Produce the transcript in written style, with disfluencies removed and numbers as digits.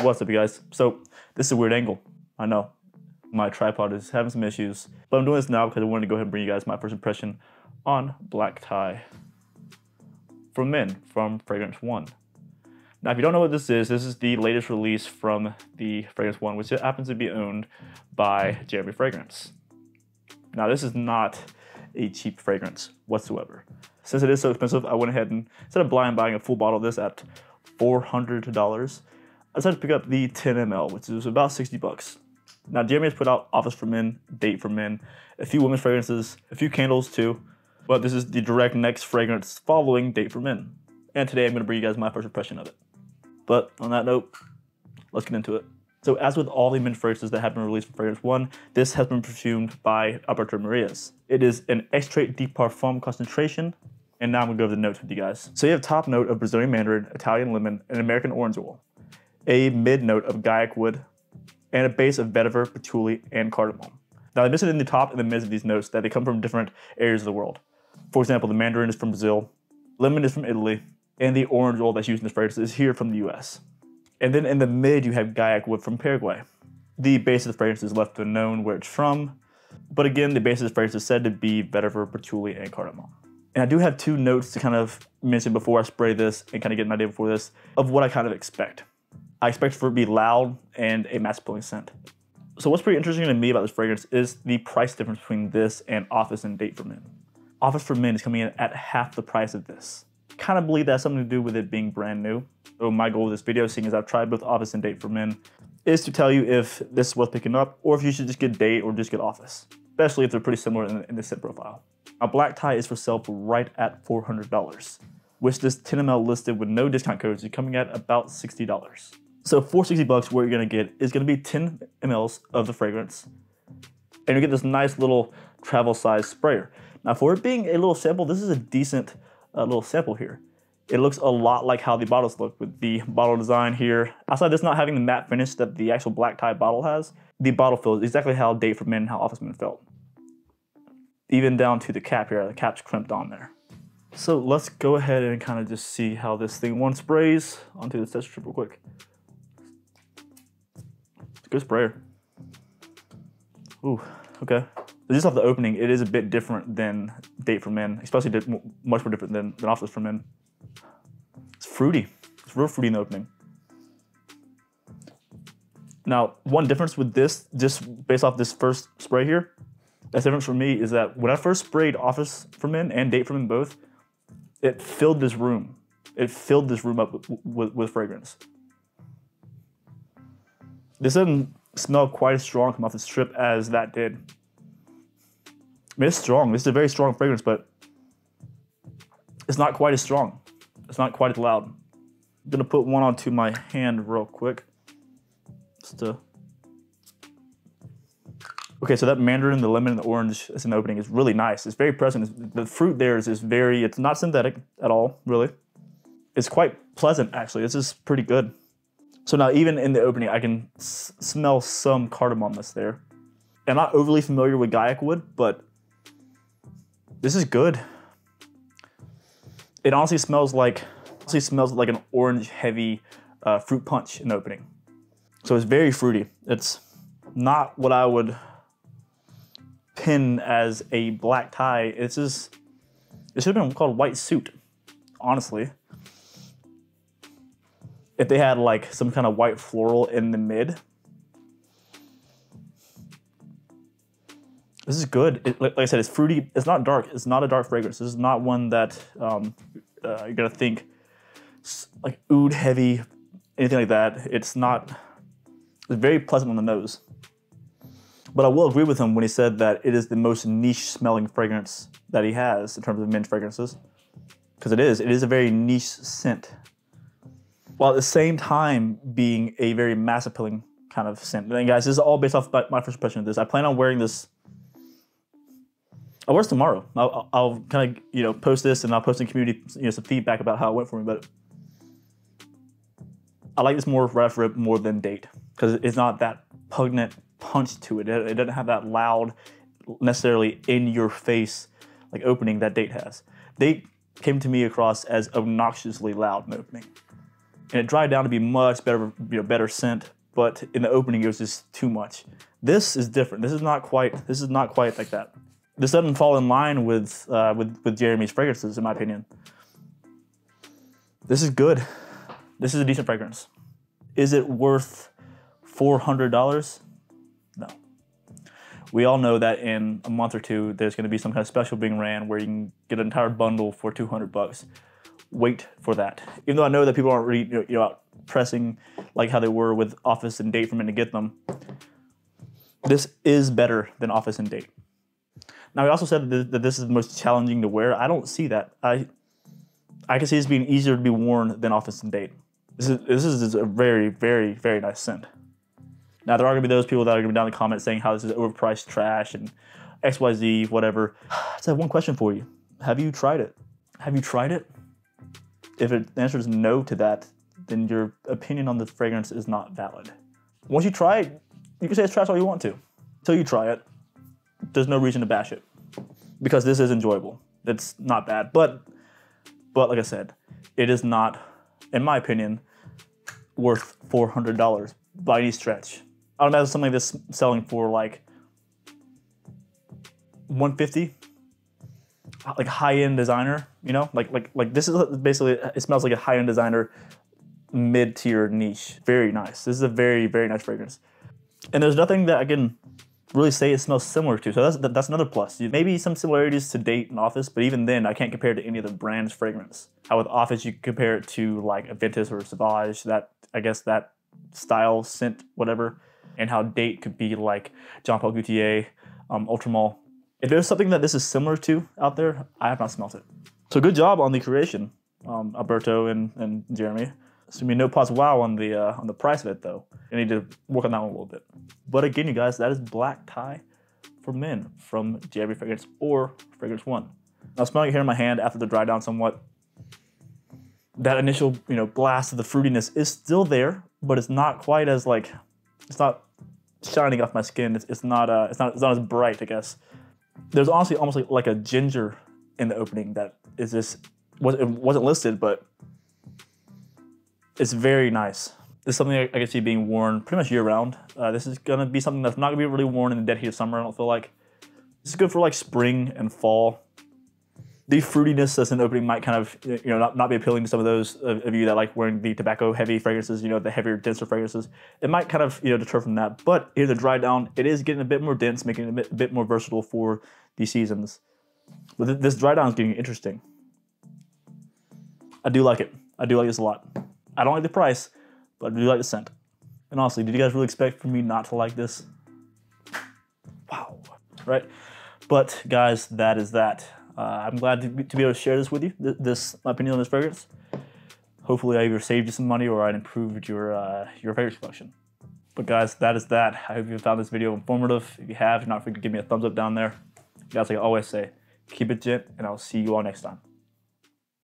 What's up, you guys? So this is a weird angle. I know my tripod is having some issues, but I'm doing this now because I wanted to go ahead and bring you guys my first impression on black tie from men from Fragrance.one. Now, if you don't know what this is the latest release from the Fragrance.one, which happens to be owned by Jeremy Fragrance. Now, this is not a cheap fragrance whatsoever. Since it is so expensive, I went ahead and, instead of blind buying a full bottle of this at $400, I decided to pick up the 10 ml, which is about 60 bucks. Now, Jeremy has put out Office for Men, Date for Men, a few women's fragrances, a few candles too, but this is the direct next fragrance following Date for Men. And today I'm gonna bring you guys my first impression of it. But on that note, let's get into it. So as with all the men's fragrances that have been released from Fragrance.one, this has been perfumed by Alberto Marias. It is an extrait de parfum concentration, and now I'm gonna go over the notes with you guys. So you have top note of Brazilian mandarin, Italian lemon, and American orange oil, a mid note of guaiac wood, and a base of vetiver, patchouli, and cardamom. Now they mentioned in the top and the mids of these notes that they come from different areas of the world. For example, the mandarin is from Brazil, lemon is from Italy, and the orange oil that's used in this fragrance is here from the US. And then in the mid, you have guaiac wood from Paraguay. The base of the fragrance is left unknown where it's from, but again, the base of the fragrance is said to be vetiver, patchouli, and cardamom. And I do have two notes to kind of mention before I spray this and kind of get an idea before this of what I kind of expect. I expect for it to be loud and a mass-appealing scent. So what's pretty interesting to me about this fragrance is the price difference between this and Office and Date for Men. Office for Men is coming in at half the price of this. Kind of believe that has something to do with it being brand new. So my goal with this video, seeing as I've tried both Office and Date for Men, is to tell you if this is worth picking up or if you should just get Date or just get Office, especially if they're pretty similar in the scent profile. Now, black tie is for sale for right at $400, which this 10 ml listed with no discount codes is coming at about $60. So for 60 bucks, what you're gonna get is gonna be 10 mLs of the fragrance, and you get this nice little travel size sprayer. Now, for it being a little sample, this is a decent little sample here. It looks a lot like how the bottles look with the bottle design here. Outside this not having the matte finish that the actual black tie bottle has, the bottle feels exactly how Date for Men and how Office Men felt. Even down to the cap here, the cap's crimped on there. So let's go ahead and kind of just see how this thing one sprays onto the test strip real quick. Good sprayer. Ooh, okay. Just off the opening, it is a bit different than Date for Men, especially much more different than Office for Men. It's fruity. It's real fruity in the opening. Now, one difference with this, just based off this first spray here, that's different for me is that when I first sprayed Office for Men and Date for Men both, it filled this room. It filled this room up with fragrance. This doesn't smell quite as strong come off the strip as that did. I mean, it's strong. This is a very strong fragrance, but it's not quite as strong. It's not quite as loud. I'm gonna put one onto my hand real quick. Okay, so that mandarin, the lemon, and the orange as an opening is really nice. It's very present. The fruit there is very, it's not synthetic at all, really. It's quite pleasant, actually. This is pretty good. So now even in the opening, I can smell some cardamom that's there. I'm not overly familiar with guaiac wood, but this is good. It honestly smells like an orange heavy fruit punch in the opening. So it's very fruity. It's not what I would pin as a black tie. It's just, it should have been called white suit, honestly. If they had like some kind of white floral in the mid. This is good. Like I said, it's fruity. It's not dark. It's not a dark fragrance. This is not one that you're gonna think like oud heavy, anything like that. It's not. It's very pleasant on the nose. But I will agree with him when he said that it is the most niche smelling fragrance that he has in terms of men's fragrances, because it is. It is a very niche scent, while at the same time being a very mass appealing kind of scent. And guys, this is all based off my first impression of this. I plan on wearing this. I'll wear this tomorrow. I'll kind of post this, and I'll post in community some feedback about how it went for me. But I like this more right off rip more than Date, because it's not that pungent punch to it. It doesn't have that loud, necessarily in your face like opening that Date has. Date came to me across as obnoxiously loud in the opening. and it dried down to be much better, better scent. But in the opening, it was just too much. This is different. This is not quite like that. This doesn't fall in line with Jeremy's fragrances, in my opinion. This is good. This is a decent fragrance. Is it worth $400? No. We all know that in a month or two, there's going to be some kind of special being ran where you can get an entire bundle for $200. Wait for that. Even though I know that people aren't really out pressing like how they were with Office and Date for men to get them, this is better than Office and Date. Now, he also said that this is the most challenging to wear. I don't see that. I can see this being easier to be worn than Office and Date. This is a very, very, very nice scent. Now, there are going to be those people that are going to be down in the comments saying how this is overpriced trash and XYZ, whatever. I just have one question for you. Have you tried it? Have you tried it? If the answer is no to that, then your opinion on the fragrance is not valid. Once you try it, you can say it's trash all you want to. Until you try it, there's no reason to bash it. Because this is enjoyable. It's not bad. But like I said, it is not, in my opinion, worth $400 by any stretch. I would imagine something like this selling for like $150, like high-end designer, like this is basically, it smells like a high-end designer, mid-tier niche. Very nice. This is a very, very nice fragrance. And there's nothing that I can really say it smells similar to, so that's another plus. Maybe some similarities to Date and Office, but even then, I can't compare it to any other brand's fragrance. How with Office, you can compare it to like a Ventus or a Sauvage, I guess that style, scent, whatever, and how Date could be like Jean Paul Gaultier, Ultramall. If there's something that this is similar to out there, I have not smelt it. So good job on the creation, Alberto and Jeremy. There's gonna be no pause wow on the price of it though. I need to work on that one a little bit. But again, you guys, that is Black Tie for Men from Jeremy Fragrance or Fragrance.one. Now smelling it here in my hand after the dry down somewhat, that initial blast of the fruitiness is still there, but it's not quite as it's not shining off my skin. It's not as bright, I guess. There's honestly almost like a ginger in the opening that is just it wasn't listed, but it's very nice. This is something I can see being worn pretty much year round. This is gonna be something that's not gonna be really worn in the dead heat of summer, I don't feel like. This is good for like spring and fall. The fruitiness that's in the opening might kind of, not be appealing to some of those of you that like wearing the tobacco heavy fragrances, the heavier, denser fragrances. It might kind of, deter from that. But here the dry down, it is getting a bit more dense, making it a bit more versatile for these seasons. But this dry down is getting interesting. I do like it. I do like this a lot. I don't like the price, but I do like the scent. And honestly, did you guys really expect for me not to like this? Wow, right? But guys, that is that. I'm glad to be able to share this with you, my opinion on this fragrance. Hopefully I either saved you some money or I improved your fragrance collection. But guys, that is that. I hope you found this video informative. If you have, do not forget to give me a thumbs up down there. Guys, like I always say, keep it gent, and I'll see you all next time.